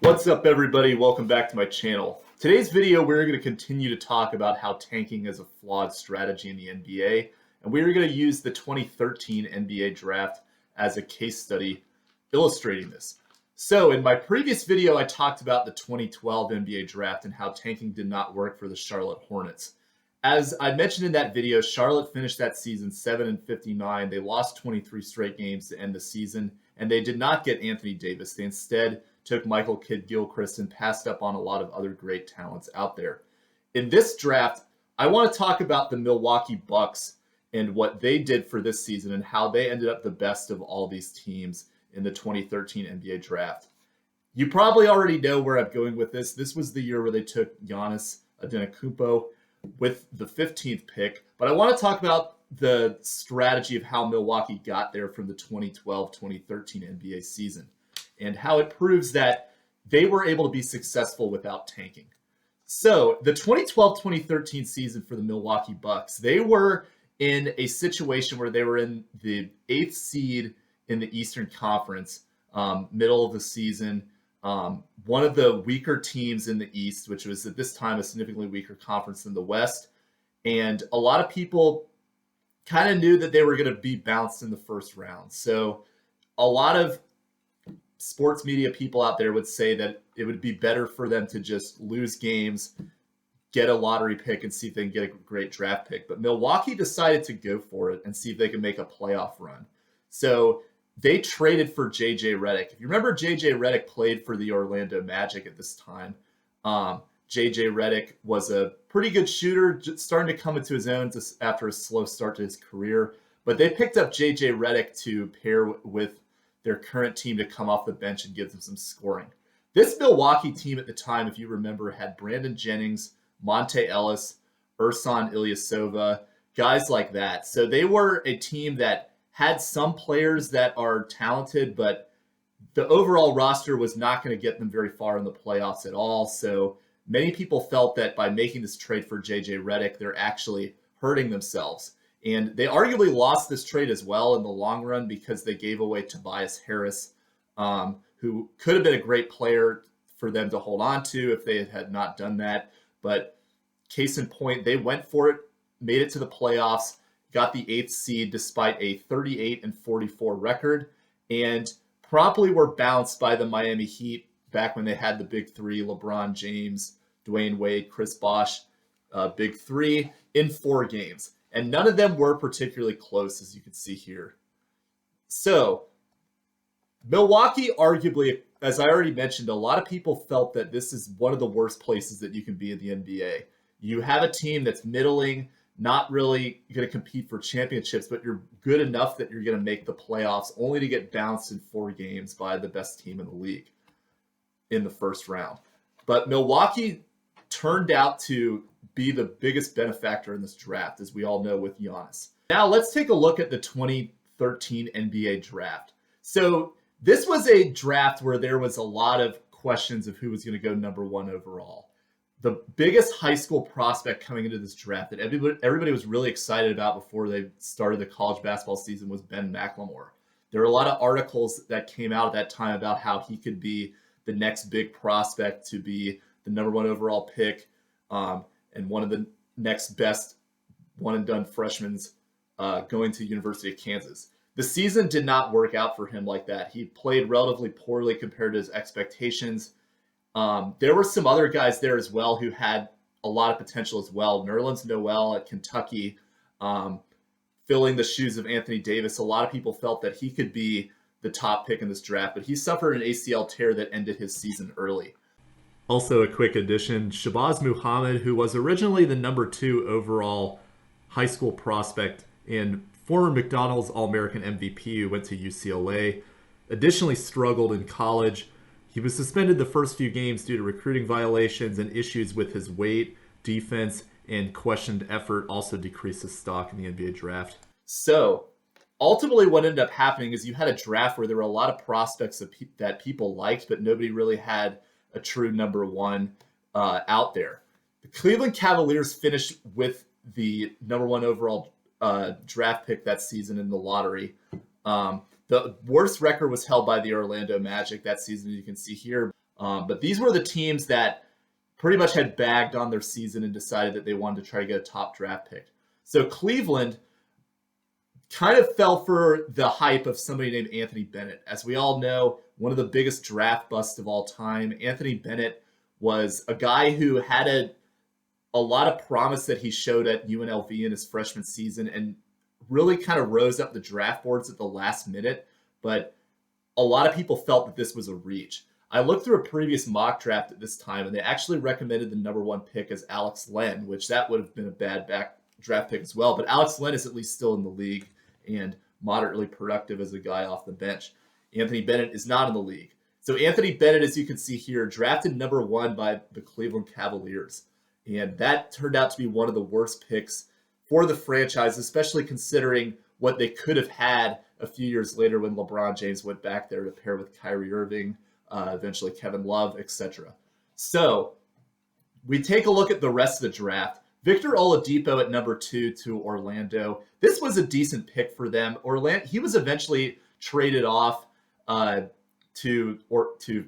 What's up, everybody? Welcome back to my channel. Today's video, we're going to continue to talk about how tanking is a flawed strategy in the NBA, and we're going to use the 2013 NBA draft as a case study illustrating this. So in my previous video, I talked about the 2012 NBA draft and how tanking did not work for the Charlotte Hornets. As I mentioned in that video, Charlotte finished that season 7-59. They lost 23 straight games to end the season, and they did not get Anthony Davis. They instead took Michael Kidd-Gilchrist and passed up on a lot of other great talents out there. In this draft, I want to talk about the Milwaukee Bucks and what they did for this season and how they ended up the best of all these teams in the 2013 NBA draft. You probably already know where I'm going with this. This was the year where they took Giannis Antetokounmpo with the 15th pick, but I want to talk about the strategy of how Milwaukee got there from the 2012-2013 NBA season and how it proves that they were able to be successful without tanking. So the 2012-2013 season for the Milwaukee Bucks, they were in a situation where they were in the 8th seed in the Eastern Conference, middle of the season. One of the weaker teams in the East, which was at this time a significantly weaker conference than the West. And a lot of people kind of knew that they were going to be bounced in the first round. So a lot of sports media people out there would say that it would be better for them to just lose games, get a lottery pick, and see if they can get a great draft pick. But Milwaukee decided to go for it and see if they can make a playoff run. So they traded for J.J. Reddick. If you remember, J.J. Reddick played for the Orlando Magic at this time. J.J. Reddick was a pretty good shooter, just starting to come into his own after a slow start to his career. But they picked up J.J. Reddick to pair with their current team to come off the bench and give them some scoring. This Milwaukee team at the time, if you remember, had Brandon Jennings, Monte Ellis, Ersan Ilyasova, guys like that. So they were a team that had some players that are talented, but the overall roster was not going to get them very far in the playoffs at all. So many people felt that by making this trade for J.J. Reddick, they're actually hurting themselves. And they arguably lost this trade as well in the long run because they gave away Tobias Harris, who could have been a great player for them to hold on to if they had not done that. But case in point, they went for it, made it to the playoffs, got the 8th seed despite a 38-44 record, and promptly were bounced by the Miami Heat back when they had the big three: LeBron James, Dwayne Wade, Chris Bosh, big three in 4 games. And none of them were particularly close, as you can see here. So Milwaukee, arguably, as I already mentioned, a lot of people felt that this is one of the worst places that you can be in the NBA. You have a team that's middling, not really going to compete for championships, but you're good enough that you're going to make the playoffs, only to get bounced in 4 games by the best team in the league in the first round. But Milwaukee turned out to be the biggest benefactor in this draft, as we all know, with Giannis. Now let's take a look at the 2013 NBA draft. So this was a draft where there was a lot of questions of who was going to go number 1 overall. The biggest high school prospect coming into this draft that everybody was really excited about before they started the college basketball season was Ben Mclemore. There were a lot of articles that came out at that time about how he could be the next big prospect to be the number 1 overall pick, and one of the next best one-and-done freshmen going to University of Kansas. The season did not work out for him like that. He played relatively poorly compared to his expectations. There were some other guys there as well who had a lot of potential as well. Nerlens Noel at Kentucky, filling the shoes of Anthony Davis. A lot of people felt that he could be the top pick in this draft, but he suffered an ACL tear that ended his season early. Also, a quick addition, Shahbaz Muhammad, who was originally the number 2 overall high school prospect and former McDonald's All-American MVP who went to UCLA, additionally struggled in college. He was suspended the first few games due to recruiting violations, and issues with his weight, defense, and questioned effort also decreased his stock in the NBA draft. So, ultimately what ended up happening is you had a draft where there were a lot of prospects that people liked, but nobody really had a true number 1 out there. The Cleveland Cavaliers finished with the number 1 overall draft pick that season in the lottery. The worst record was held by the Orlando Magic that season, as you can see here. But these were the teams that pretty much had bagged on their season and decided that they wanted to try to get a top draft pick. So Cleveland kind of fell for the hype of somebody named Anthony Bennett. As we all know, one of the biggest draft busts of all time. Anthony Bennett was a guy who had a lot of promise that he showed at UNLV in his freshman season and really kind of rose up the draft boards at the last minute. But a lot of people felt that this was a reach. I looked through a previous mock draft at this time, and they actually recommended the number 1 pick as Alex Len, which that would have been a bad draft pick as well. But Alex Len is at least still in the league and moderately productive as a guy off the bench. Anthony Bennett is not in the league. So Anthony Bennett, as you can see here, drafted number 1 by the Cleveland Cavaliers. And that turned out to be one of the worst picks for the franchise, especially considering what they could have had a few years later when LeBron James went back there to pair with Kyrie Irving, eventually Kevin Love, etc. So we take a look at the rest of the draft. Victor Oladipo at number 2 to Orlando. This was a decent pick for them. He was eventually traded off to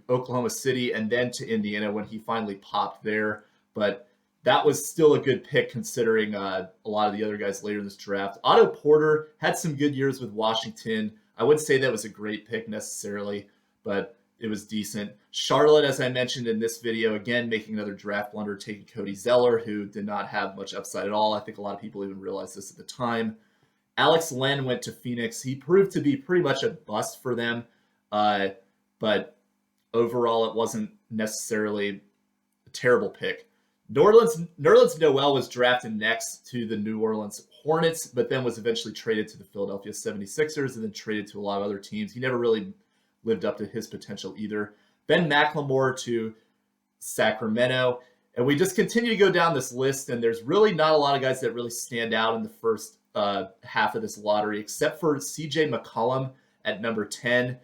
Oklahoma City and then to Indiana when he finally popped there. But that was still a good pick considering a lot of the other guys later in this draft. Otto Porter had some good years with Washington. I wouldn't say that was a great pick necessarily, but it was decent. Charlotte, as I mentioned in this video, again, making another draft blunder, taking Cody Zeller, who did not have much upside at all. I think a lot of people even realized this at the time. Alex Len went to Phoenix. He proved to be pretty much a bust for them, but overall it wasn't necessarily a terrible pick. Nerlens Noel was drafted next to the New Orleans Hornets, but then was eventually traded to the Philadelphia 76ers and then traded to a lot of other teams. He never really lived up to his potential either. Ben Mclemore to Sacramento. And we just continue to go down this list, and there's really not a lot of guys that really stand out in the first half of this lottery, except for CJ McCollum at number 10.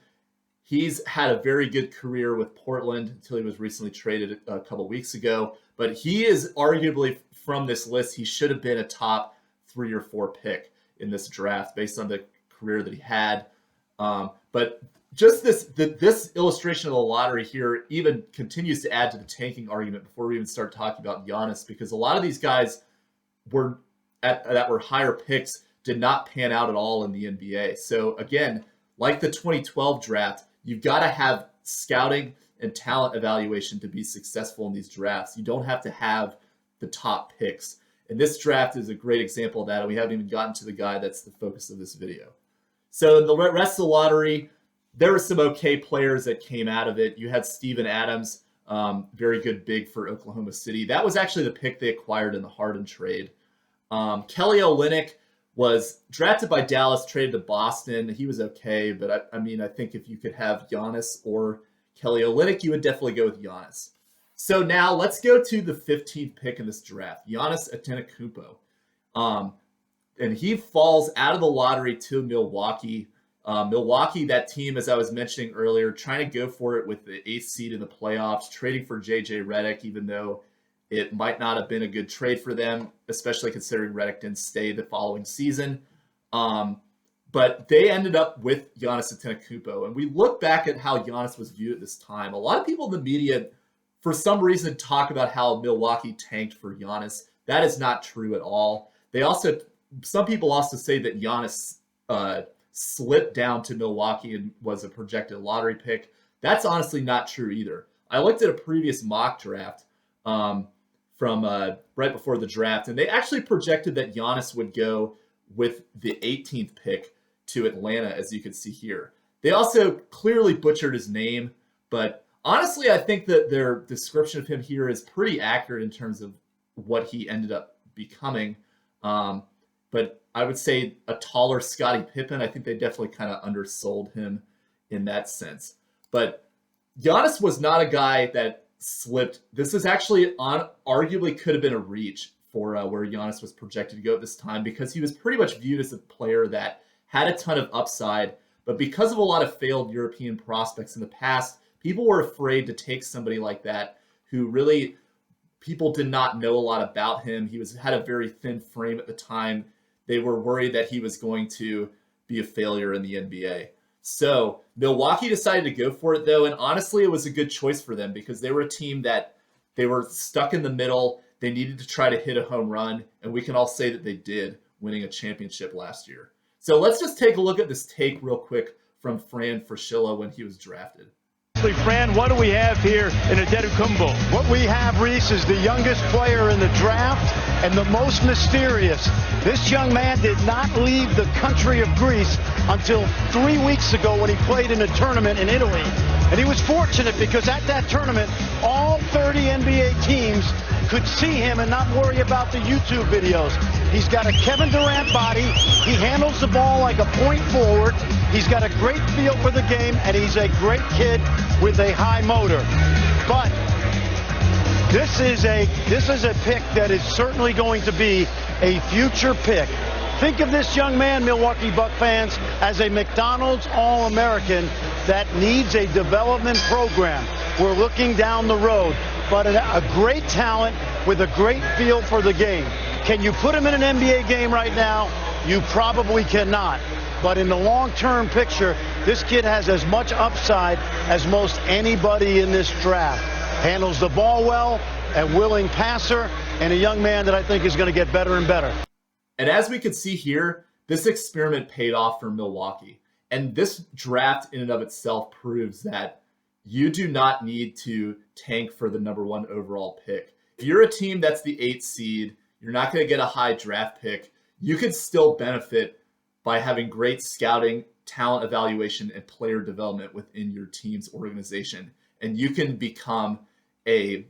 He's had a very good career with Portland until he was recently traded a couple weeks ago. But he is arguably, from this list, he should have been a top 3 or 4 pick in this draft based on the career that he had. But just this illustration of the lottery here even continues to add to the tanking argument before we even start talking about Giannis, because a lot of these guys that were higher picks did not pan out at all in the NBA. So again, like the 2012 draft, you've got to have scouting and talent evaluation to be successful in these drafts. You don't have to have the top picks. And this draft is a great example of that, and we haven't even gotten to the guy that's the focus of this video. So in the rest of the lottery, there were some okay players that came out of it. You had Steven Adams, very good big for Oklahoma City. That was actually the pick they acquired in the Harden trade. Kelly Olynyk was drafted by Dallas, traded to Boston. He was okay, but I think if you could have Giannis or Kelly Olynyk, you would definitely go with Giannis. So now let's go to the 15th pick in this draft, Giannis Antetokounmpo. And he falls out of the lottery to Milwaukee. Milwaukee, that team, as I was mentioning earlier, trying to go for it with the 8th seed in the playoffs, trading for J.J. Reddick, even though it might not have been a good trade for them, especially considering Reddick didn't stay the following season. But they ended up with Giannis Antetokounmpo. And we look back at how Giannis was viewed at this time. A lot of people in the media, for some reason, talk about how Milwaukee tanked for Giannis. That is not true at all. Some people also say that Giannis slipped down to Milwaukee and was a projected lottery pick. That's honestly not true either. I looked at a previous mock draft from right before the draft, and they actually projected that Giannis would go with the 18th pick to Atlanta, as you can see here. They also clearly butchered his name, but honestly, I think that their description of him here is pretty accurate in terms of what he ended up becoming. But I would say a taller Scottie Pippen. I think they definitely kind of undersold him in that sense. But Giannis was not a guy that slipped. This is actually arguably could have been a reach for where Giannis was projected to go at this time, because he was pretty much viewed as a player that had a ton of upside. But because of a lot of failed European prospects in the past, people were afraid to take somebody like that who really people did not know a lot about him. He had a very thin frame at the time. They were worried that he was going to be a failure in the NBA. So Milwaukee decided to go for it, though, and honestly, it was a good choice for them because they were a team that they were stuck in the middle. They needed to try to hit a home run, and we can all say that they did, winning a championship last year. So let's just take a look at this take real quick from Fran Fraschilla when he was drafted. Fran, what do we have here in Antetokounmpo? What we have, Reese, is the youngest player in the draft and the most mysterious. This young man did not leave the country of Greece until 3 weeks ago when he played in a tournament in Italy. And he was fortunate because at that tournament, all 30 NBA teams could see him and not worry about the YouTube videos. He's got a Kevin Durant body. He handles the ball like a point forward. He's got a great feel for the game, and he's a great kid with a high motor. But this is a pick that is certainly going to be a future pick. Think of this young man, Milwaukee Bucks fans, as a McDonald's All-American that needs a development program. We're looking down the road, but a great talent with a great feel for the game. Can you put him in an NBA game right now? You probably cannot. But in the long-term picture, this kid has as much upside as most anybody in this draft. Handles the ball well, a willing passer, and a young man that I think is going to get better and better. And as we can see here, this experiment paid off for Milwaukee. And this draft in and of itself proves that you do not need to tank for the #1 overall pick. If you're a team that's the 8th seed, you're not going to get a high draft pick. You could still benefit by having great scouting, talent evaluation, and player development within your team's organization. And you can become a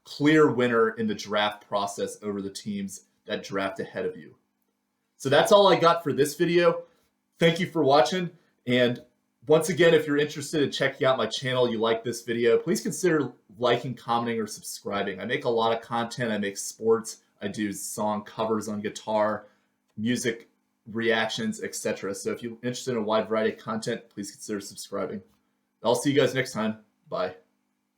clear winner in the draft process over the teams that draft ahead of you. So that's all I got for this video. Thank you for watching. And once again, if you're interested in checking out my channel, you like this video, please consider liking, commenting, or subscribing. I make a lot of content. I make sports. I do song covers on guitar, music reactions, etc. So if you're interested in a wide variety of content, please consider subscribing. I'll see you guys next time. Bye.